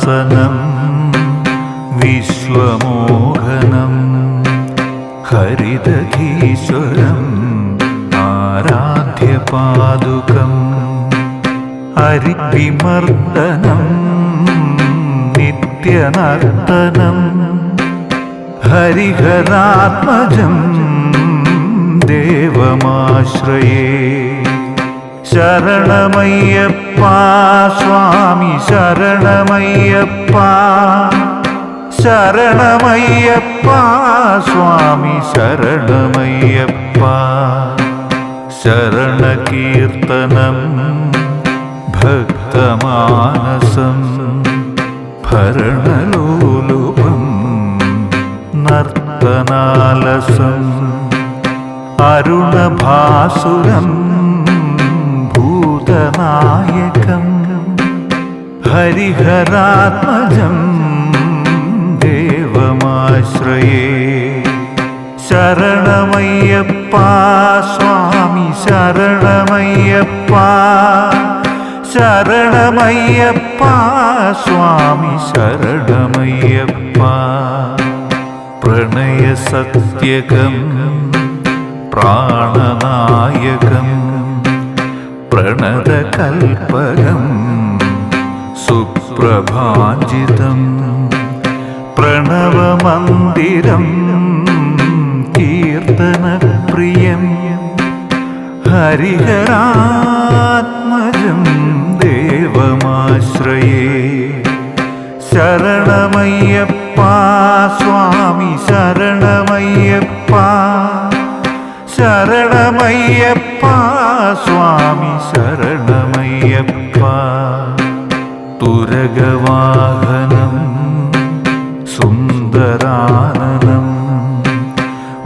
സിംഹാസനം വിശ്വമോഹനം ഹരിദധീശ്വരം ആരാധ്യപാദുകം ഹരിവിമർദ്ദനം നിത്യനർത്തനം ഹരിഹരാത്മജം ദേവമാശ്രയേ. ശരണമയ്യപ്പ സ്വാമി ശരണമയ്യപ്പ ശരണമയ്യപ്പ സ്വാമി ശരണമയ്യപ്പ. ശരണകീർത്തനം ഭക്തമാനസം ഭരണലോലുപം നർത്തനാലസം അരുണഭാസുരം ഭൂതനായകം ഹരിഹരാത്മജം ദേവമാശ്രയേ. ശരണമയ്യപ്പ സ്വാമി ശരണമയ്യപ്പ ശരണമയ്യപ്പ സ്വാമി ശരണമയ്യപ്പ. പ്രണയസത്യകം പ്രാണനായകം പ്രണതകൽപകം സുപ്രഭാജിതം പ്രണവമന്ദിരം കീർത്തനപ്രിയം ഹരിഹരാത്മജം ദേവമാശ്രയേ. ശരണമയ്യപ്പ സ്വാമി ശരണമയ്യപ്പ ശരണമയ്യപ്പ സ്വാമി ശരണമയ്യപ്പ. തുരഗവാഹനം സുന്ദരാനനം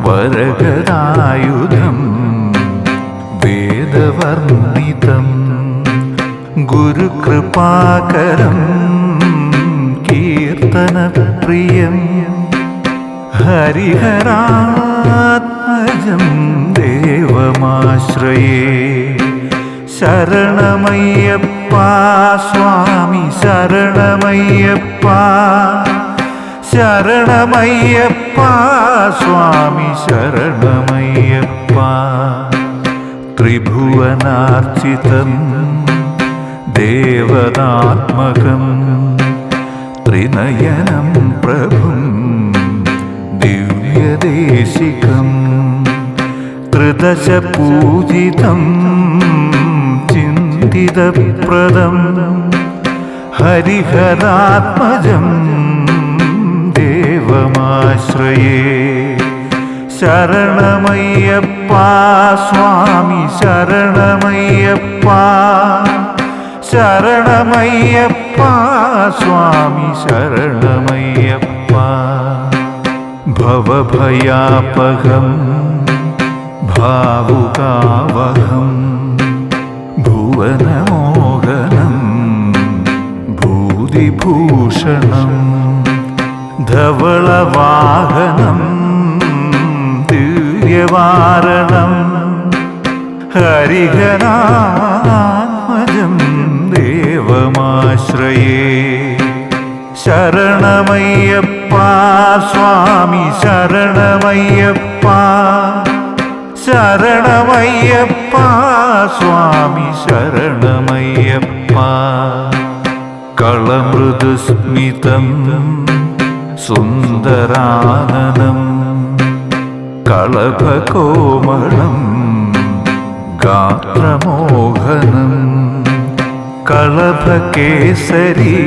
വരഗദായുധം വേദവർണിതം ഗുരുകൃപാകരം കീർത്തനപ്രിയം ഹരിഹരാത്മജം ദേവമാശ്രയേ. ശരണമയ്യപ്പ സ്വാമി ശരണമയ്യപ്പ ശരണമയ്യപ്പ സ്വാമി ശരണമയ്യപ്പ. ത്രിഭുവനാർച്ചിതം ദേവതാത്മകം ത്രിനയനം പ്രഭും ദിവ്യദേശികം ത്രിദശപൂജിതം ചിന്തിതപ്രദം ഹരിഹരാത്മജം ദേവമാശ്രയേ. ശരണമയ്യപ്പ സ്വാമി ശരണമയ്യപ്പ ശരണമയ്യപ്പ സ്വാമി ശരണമയ്യപ്പ. ഭവഭയാപഹം ഭാവുകാവഹം ഭുവനമോഹനം ഭൂതിഭൂഷണം ധവളവാഹനം ദിവ്യവാരണം ഹരിഹരാത്മജം ദേവമാശ്രയേ. ശരണമയ്യപ്പ സ്വാമി ശരണമയ്യപ്പ ശരണമയ്യപ്പ സ്വാമി ശരണമയ്യപ്പ. കളമൃദുസ്മിതം സുന്ദരാനനം കളഭകോമളം ഗാത്രമോഹനം കളഭകേസരീ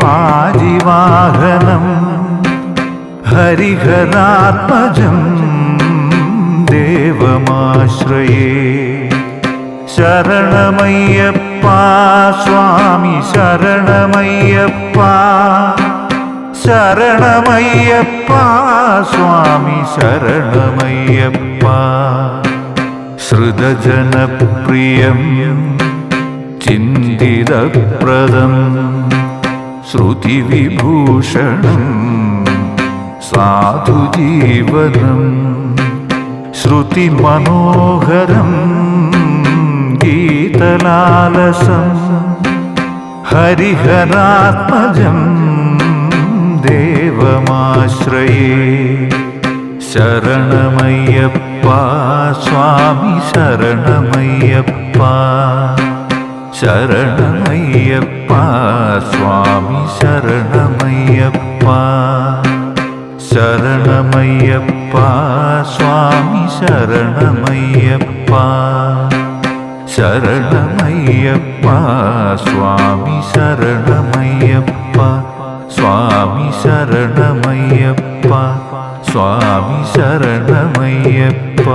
വാജിവാഹനം ഹരിഹരാത്മജം ദേവമാശ്രയേ. ശരണമയ്യപ്പ സ്വാമി ശരണമയ്യപ്പ ശരണമയ്യപ്പ സ്വാമി ശരണമയ്യപ്പ. ശ്രുതജനപ്രിയം ചിന്തിതപ്രദം ശ്രുതിവിഭൂഷണം സാധുജീവനം ശ്രുതിമനോഹരം ഗീതലാലസം ഹരിഹരാത്മജം ദേവമാശ്രയേ ശരണമയ്യപ്പ സ്വാമി ശരണമയ്യപ്പ ശരണമയ്യപ്പ സ്വാമി ശരണമയ്യപ്പ ശരണമയ്യപ്പ സ്വാമി ശരണമയ്യപ്പ ശരണമയ്യപ്പ സ്വാമി ശരണമയ്യപ്പ സ്വാമി ശരണമയ്യപ്പ സ്വാമി ശരണമയ്യപ്പ